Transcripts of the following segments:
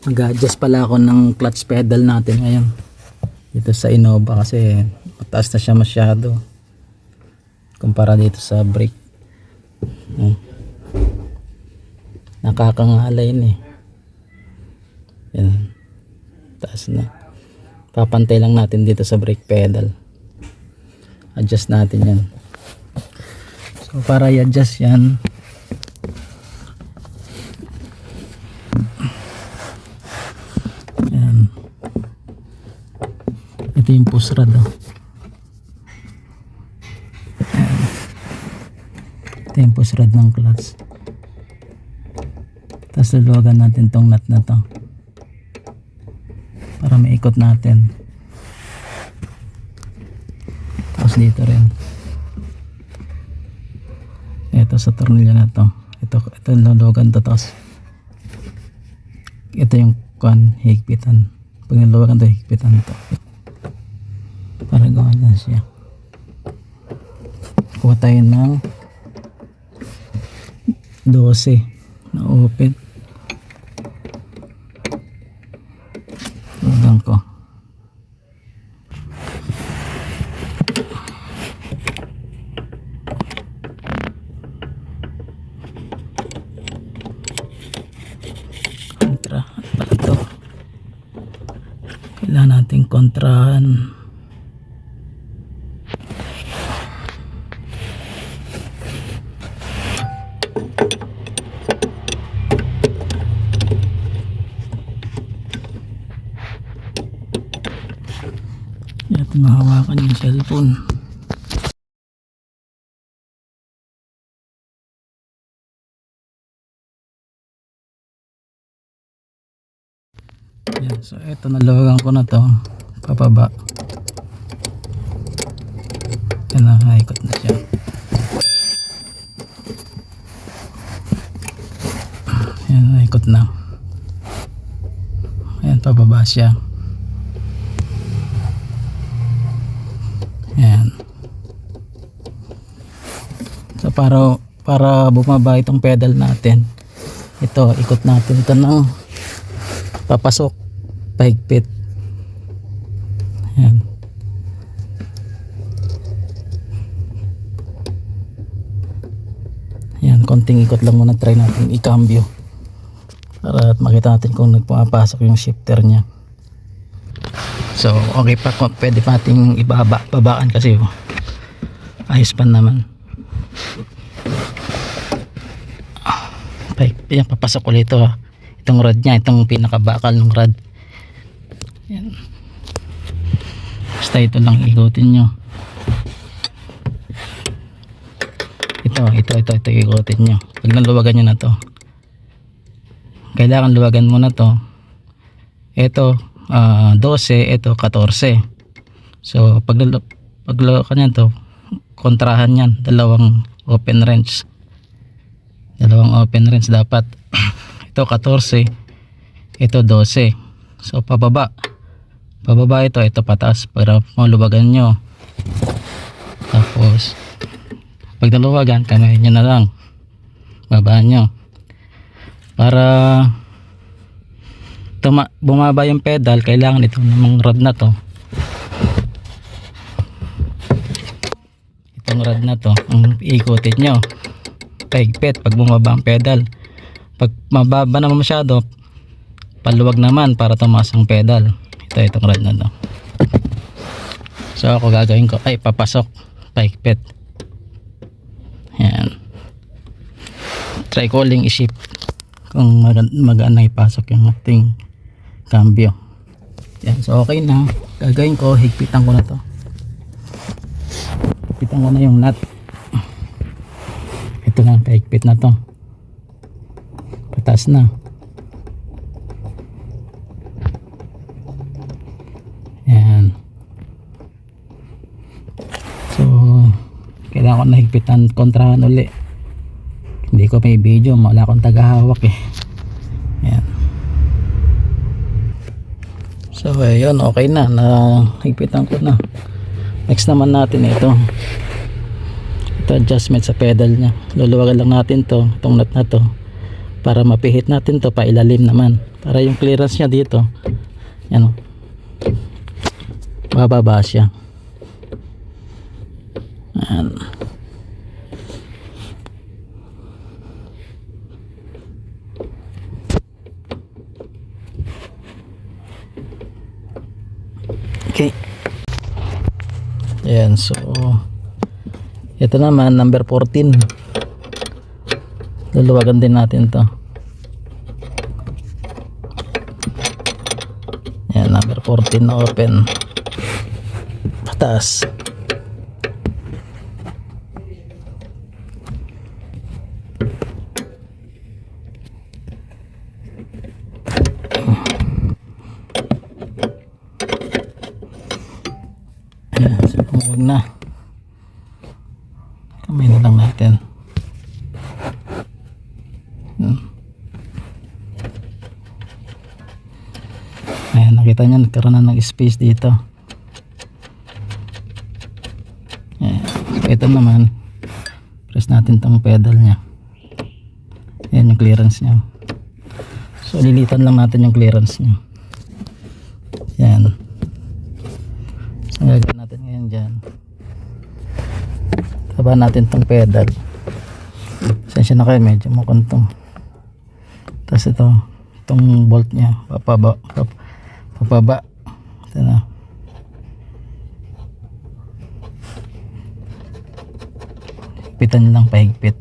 Mag-adjust pala ako ng clutch pedal natin ngayon dito sa Innova kasi mataas na siya masyado kumpara dito sa brake. Nakakangalay na eh. Yan. Taas na. Papantay lang natin dito sa brake pedal. Adjust natin yan. So para i-adjust yan, yan. Ito yung push rod oh. Yan. Ito yung push rod ng clutch. Tapos luluwagan natin tong nut na to para maikot natin. Tapos dito rin ito sa tornilyo na to, ito luluwagan to. Tapos ito yung higpitan. Pag niluwagan to, higpitan to para gawin na siya. Kuha tayo ng 12 na open. Luwagan ko. Kontra. Ano pala to? Kailangan natin kontrahan. At mahawakan yung cellphone. Yan, so eto nalawagan ko na to papaba. Yan na, haikot na siya. Yan, haikot na. Ayan, pababa siya. Ayan. So para bumaba itong pedal natin, ito ikot natin ito ng papasok pahigpit. Ayan. Ayan, konting ikot lang muna, try natin i-cambio para makita natin kung nagpapasok yung shifter nya. So okay pa, pwede pa nating babaan kasi ayos pa naman. Yan, papasok ulit ito itong rod nya, itong pinakabakal ng rod. Yan. Basta ito lang ikutin nyo. Ito ikutin nyo. Pag naluwagan nyo na to, kailangan luwagan mo na to. Ito 12, ito 14. So pag luwagan nyo to, kontrahan yan, dalawang open wrench dapat. Ito 14, ito 12. So pababa ito pataas para maluwagan nyo. Tapos pag naluwagan, kanayin nyo na lang, babaan nyo para bumaba yung pedal. Kailangan ito namang rod na to, itong rod na to ang ikutin nyo pahigpit pag bumaba ang pedal. Pag mababa naman masyado, paluwag naman para tumaas ang pedal. Itong rod na to. So ako gagawin ko ay papasok pahigpit. Yan, try ko uling i-shift kung magaan na ipasok yung ating cambio. Yan, so okay na. Gagawin ko, higpitan ko na to. Higpitan ko na yung nut. Ito na, pahigpit na to, pataas na. Yan. So kailangan ko na higpitan, kontrahan uli. Hindi ko may video, wala akong tagahawak eh. Yan. So ayun, okay na, higpitan ko na. Next naman natin ito adjustment sa pedal nya. Luluwagan lang natin to, itong nut na to para mapihit natin to pa ilalim naman para yung clearance niya dito yan o, bababa siya. Yan. Okay. Ayan, so ito naman number 14. Luluwagan din natin to. Ayan, number 14 na open. Pataas. Ayan, so huwag na. Kamay na lang natin. Ayan, nakita nyo nagkaroon na ng space dito. Ayan, so ito naman press natin tong pedal nya. Ayan yung clearance nya, so lilitan lang natin yung clearance nya. Ayan, so gagawin natin ngayon dyan, taba natin tong pedal. Sensya na kayo, medyo mukhang tapos itong bolt nya papaba. Ito na. Higpitan lang, pahigpit.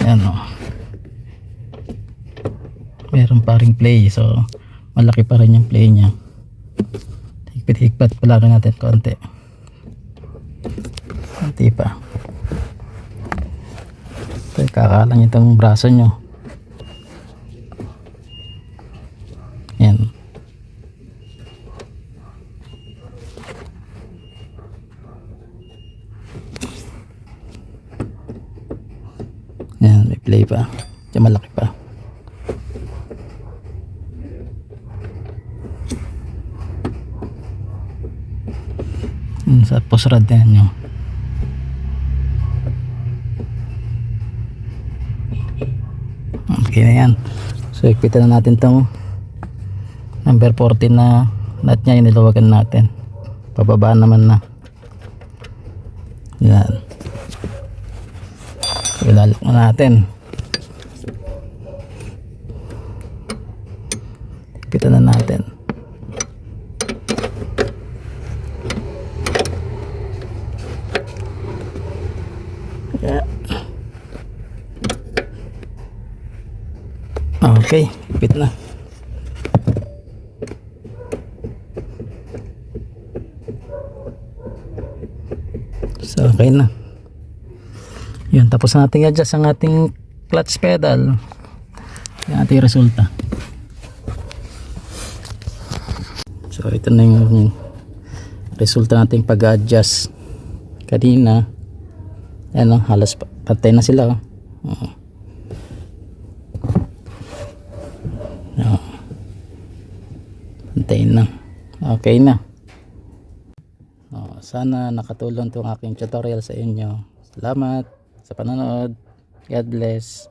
Ayan o. Meron pa ring play, so malaki pa rin yung play nya. Higpit palagi natin konti pa. Ito, kakalang itong braso nyo. Yan. Yan, may play pa. Diyan malaki pa. Sa post rod yan nyo. Okay na yan. So ikpitan na natin tong number 14 na nut nya, iniluwagan natin. Pababaan naman na. Yan. Ilalak na natin. Ikpitan na natin. Yeah. Okay, ikpit na. So okay na. Yun, tapos natin i-adjust ang ating clutch pedal. Yung ating resulta. So ito na yung resulta nating pag-adjust kanina. Ayan o, halos patay na sila o. Pantayin na. Okay na. Sana nakatulong itong aking tutorial sa inyo. Salamat sa panonood. God bless.